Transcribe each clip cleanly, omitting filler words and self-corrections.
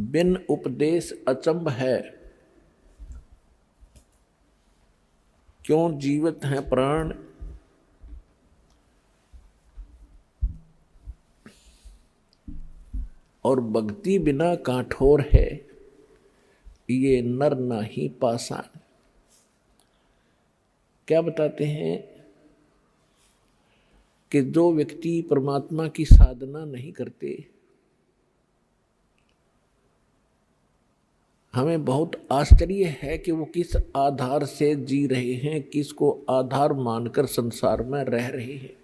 बिन उपदेश अचंभ है, क्यों जीवित हैं प्राण। और भक्ति बिना काठोर है, ये नर नाही पाषाण। क्या बताते हैं कि जो व्यक्ति परमात्मा की साधना नहीं करते, हमें बहुत आश्चर्य है कि वो किस आधार से जी रहे हैं, किसको आधार मानकर संसार में रह रहे हैं।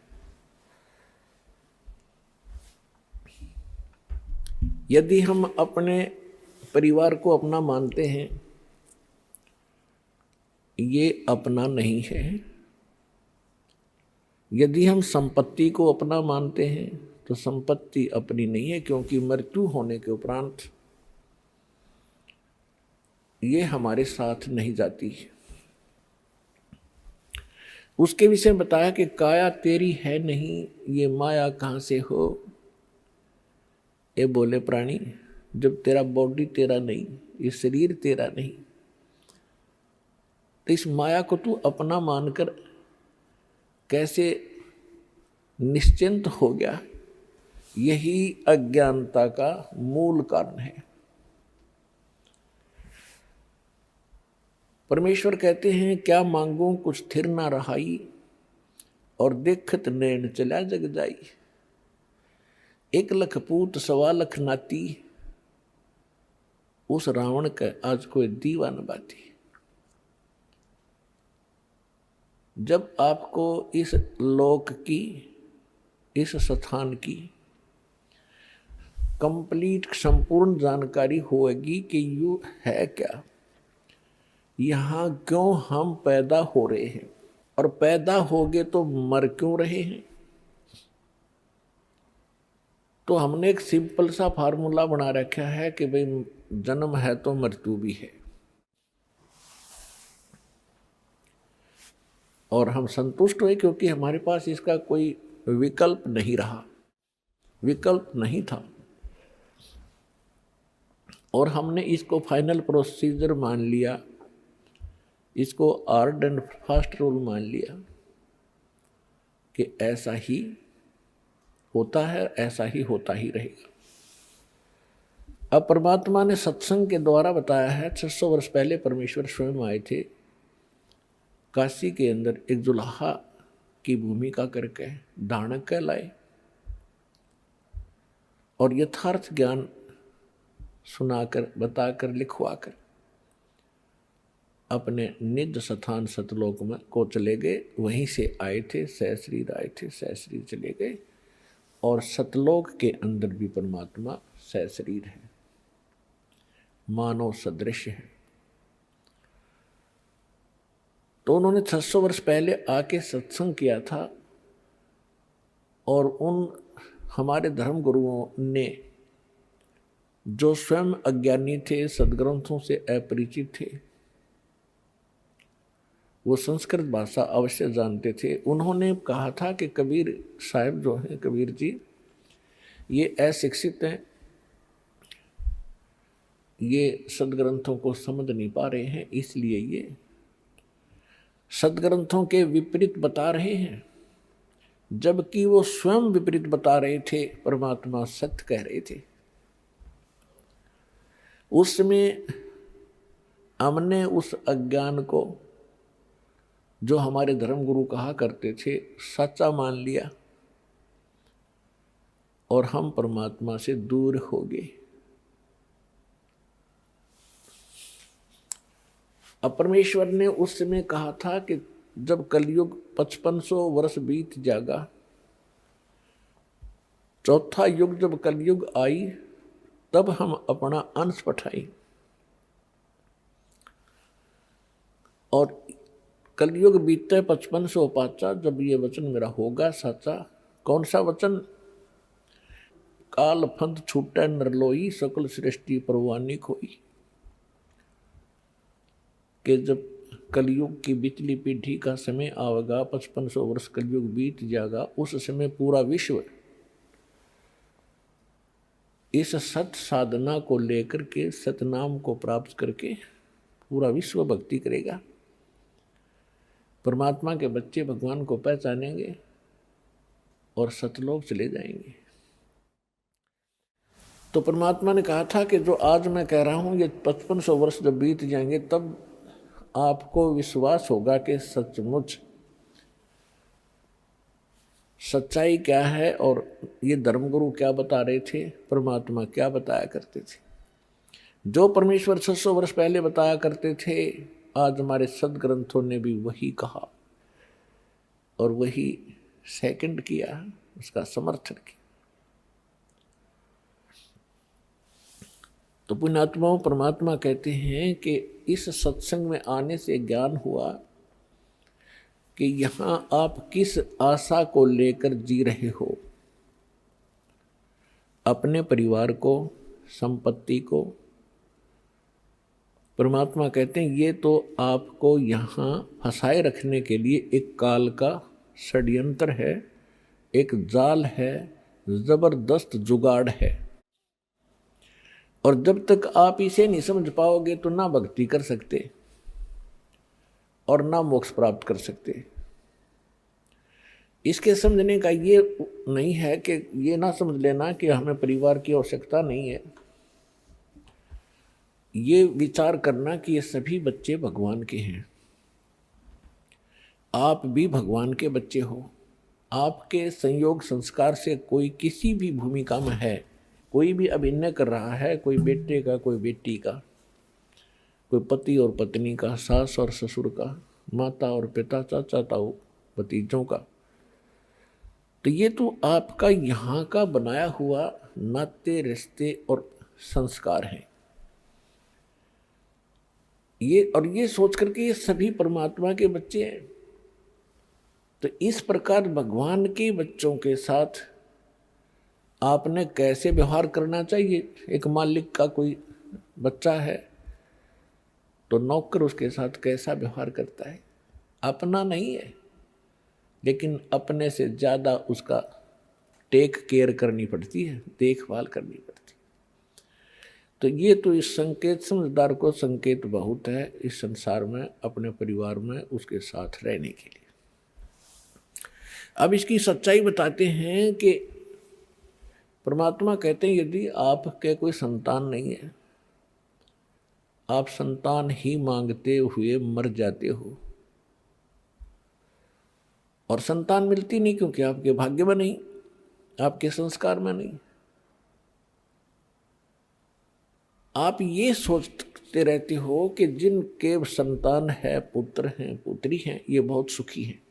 यदि हम अपने परिवार को अपना मानते हैं, ये अपना नहीं है। यदि हम संपत्ति को अपना मानते हैं तो संपत्ति अपनी नहीं है, क्योंकि मृत्यु होने के उपरांत ये हमारे साथ नहीं जाती है। उसके विषय में बताया कि काया तेरी है नहीं, ये माया कहाँ से हो। ये बोले प्राणी, जब तेरा बॉडी तेरा नहीं, ये शरीर तेरा नहीं, तो इस माया को तू अपना मानकर कैसे निश्चिंत हो गया। यही अज्ञानता का मूल कारण है। परमेश्वर कहते हैं, क्या मांगू कुछ थिर ना रहाई, और देखत नैन चला जग जाई। 1 लख पूत 1.25 लाख नाती, उस रावण का आज कोई दीवा न बाती। जब आपको इस लोक की, इस स्थान की कंप्लीट संपूर्ण जानकारी होगी कि यू है क्या, यहाँ क्यों हम पैदा हो रहे हैं, और पैदा हो गए तो मर क्यों रहे हैं, तो हमने एक सिंपल सा फार्मूला बना रखा है कि भाई जन्म है तो मृत्यु भी है। और हम संतुष्ट हुए क्योंकि हमारे पास इसका कोई विकल्प नहीं रहा, विकल्प नहीं था। और हमने इसको फाइनल प्रोसीजर मान लिया, इसको हार्ड एंड फास्ट रूल मान लिया कि ऐसा ही होता है, ऐसा ही होता ही रहेगा। अब परमात्मा ने सत्संग के द्वारा बताया है, 600 वर्ष पहले परमेश्वर स्वयं आए थे, काशी के अंदर एक जुलाहा की भूमिका करके दानक कहलाए, और यथार्थ ज्ञान सुनाकर, बताकर, लिखवाकर अपने निज स्थान सतलोक में को चले गए। वहीं से आए थे, सहस्रीर आए थे, सहस्रीर चले गए, और सतलोक के अंदर भी परमात्मा सहस्रीर है, मानव सदृश है। तो उन्होंने 600 वर्ष पहले आके सत्संग किया था, और उन हमारे धर्म गुरुओं ने, जो स्वयं अज्ञानी थे, सदग्रंथों से अपरिचित थे, वो संस्कृत भाषा अवश्य जानते थे। उन्होंने कहा था कि कबीर साहब जो हैं, कबीर जी, ये अशिक्षित हैं, ये सदग्रंथों को समझ नहीं पा रहे हैं, इसलिए ये सदग्रंथों के विपरीत बता रहे हैं। जबकि वो स्वयं विपरीत बता रहे थे, परमात्मा सत्य कह रहे थे। उसमें हमने उस अज्ञान को, जो हमारे धर्मगुरु कहा करते थे, सच्चा मान लिया, और हम परमात्मा से दूर हो गए। अब परमेश्वर ने उस समय कहा था कि जब कलयुग 5500 वर्ष बीत जाएगा, चौथा युग जब कलयुग आई, तब हम अपना अंश पठाई। और कलयुग बीतते 5500 पाचा, जब ये वचन मेरा होगा सच्चा। कौन सा वचन? काल फंद छूटे नरलोई, सकल सृष्टि परवानी खोई। कि जब कलयुग की बिचली पीढ़ी का समय आवेगा, 5500 वर्ष कलयुग बीत जाएगा, उस समय पूरा विश्व इस सत साधना को लेकर के, सतनाम को प्राप्त करके पूरा विश्व भक्ति करेगा। परमात्मा के बच्चे भगवान को पहचानेंगे और सतलोक चले जाएंगे। तो परमात्मा ने कहा था कि जो आज मैं कह रहा हूं, ये 5500 वर्ष जब बीत जाएंगे तब आपको विश्वास होगा कि सचमुच सच्चाई क्या है और ये धर्मगुरु क्या बता रहे थे, परमात्मा क्या बताया करते थे। जो परमेश्वर 600 वर्ष पहले बताया करते थे, आज हमारे सदग्रंथों ने भी वही कहा और वही सेकंड किया, उसका समर्थन किया। तो पुण्यात्माओं, परमात्मा कहते हैं कि इस सत्संग में आने से ज्ञान हुआ कि यहाँ आप किस आशा को लेकर जी रहे हो, अपने परिवार को, संपत्ति को। परमात्मा कहते हैं ये तो आपको यहाँ फंसाए रखने के लिए एक काल का षड्यंत्र है, एक जाल है, जबरदस्त जुगाड़ है। और जब तक आप इसे नहीं समझ पाओगे तो ना भक्ति कर सकते और ना मोक्ष प्राप्त कर सकते। इसके समझने का ये नहीं है कि ये ना समझ लेना कि हमें परिवार की आवश्यकता नहीं है। ये विचार करना कि ये सभी बच्चे भगवान के हैं, आप भी भगवान के बच्चे हो। आपके संयोग संस्कार से कोई किसी भी भूमिका में है, कोई भी अभिनय कर रहा है, कोई बेटे का, कोई बेटी का, कोई पति और पत्नी का, सास और ससुर का, माता और पिता, चाचा ताऊ, भतीजों का। तो ये तो आपका यहाँ का बनाया हुआ नाते, रिश्ते और संस्कार हैं। ये सोच करके ये सभी परमात्मा के बच्चे हैं। तो इस प्रकार भगवान के बच्चों के साथ आपने कैसे व्यवहार करना चाहिए। एक मालिक का कोई बच्चा है तो नौकर उसके साथ कैसा व्यवहार करता है, अपना नहीं है, लेकिन अपने से ज़्यादा उसका टेक केयर करनी पड़ती है, देखभाल करनी पड़ती है। तो ये तो इस संकेत, समझदार को संकेत बहुत है इस संसार में, अपने परिवार में उसके साथ रहने के लिए। अब इसकी सच्चाई बताते हैं कि परमात्मा कहते हैं यदि आपके कोई संतान नहीं है, आप संतान ही मांगते हुए मर जाते हो, और संतान मिलती नहीं क्योंकि आपके भाग्य में नहीं, आपके संस्कार में नहीं। आप ये सोचते रहते हो कि जिनके संतान है, पुत्र हैं, पुत्री हैं, ये बहुत सुखी हैं,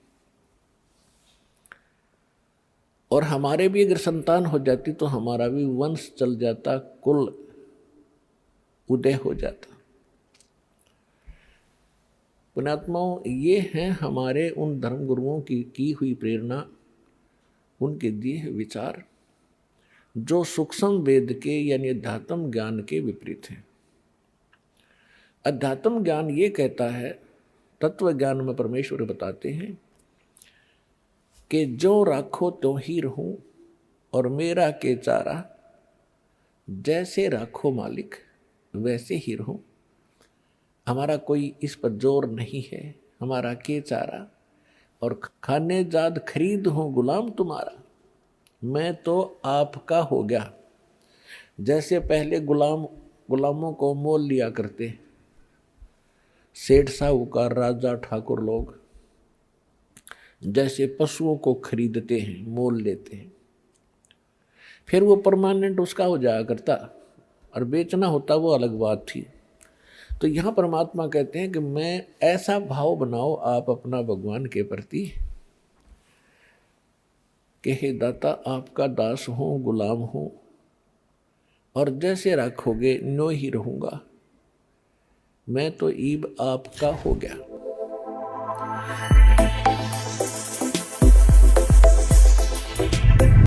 और हमारे भी अगर संतान हो जाती तो हमारा भी वंश चल जाता, कुल उदय हो जाता। पुण्यात्माओं, ये हैं हमारे उन धर्मगुरुओं की हुई प्रेरणा, उनके दिए विचार, जो सूक्ष्म वेद के यानी अध्यात्म ज्ञान के विपरीत हैं। अध्यात्म ज्ञान ये कहता है, तत्व ज्ञान में परमेश्वर बताते हैं कि जो राखो तो ही रहूं और मेरा के चारा, जैसे राखो मालिक वैसे ही रहूं। हमारा कोई इस पर जोर नहीं है, हमारा के चारा, और खाने जाद खरीद हूं गुलाम तुम्हारा, मैं तो आपका हो गया। जैसे पहले गुलामों को मोल लिया करते सेठ साहूकार, राजा, ठाकुर लोग, जैसे पशुओं को खरीदते हैं, मोल लेते हैं, फिर वो परमानेंट उसका हो जाया करता, और बेचना होता वो अलग बात थी। तो यहाँ परमात्मा कहते हैं कि मैं ऐसा भाव बनाओ आप अपना भगवान के प्रति कि हे दाता, आपका दास हूँ, गुलाम हूँ, और जैसे रखोगे नो ही रहूँगा, मैं तो ईब आपका हो गया।